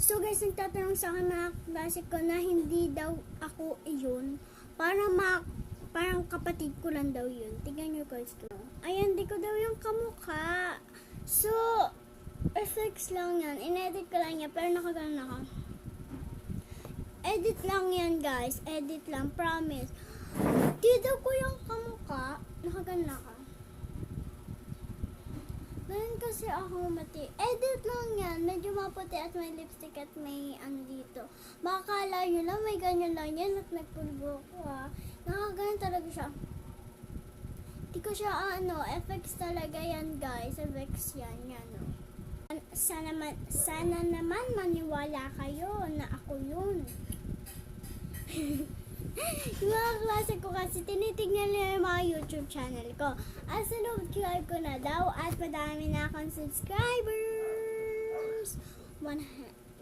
So guys, nagtatanong sa akin mga klase ko na hindi daw ako iyon. Parang kapatid ko lang daw yun. Tingnan nyo guys to. Ayan, di ko daw yung kamukha. So, effects lang yan. In-edit ko lang yan, pero nakaganon ako. Edit lang yan guys. Edit lang, promise. Di daw ko yung kamukha. Nakaganon ako. Ganun kasi ako mati. Edit lang yan. Medyo maputi at may lipstick at may ano dito. Makakala nyo lang, may ganyan lang yan at nagpulbo ko ha. Nakaganon talaga siya. Di ko siya effects talaga yan guys. Effects yan, yan o. Sana naman maniwala kayo na ako yun. Yung mga klase ko kasi tinitignan nila yung mga YouTube channel ko. At subscribe ko na daw at madami na akong subscribers.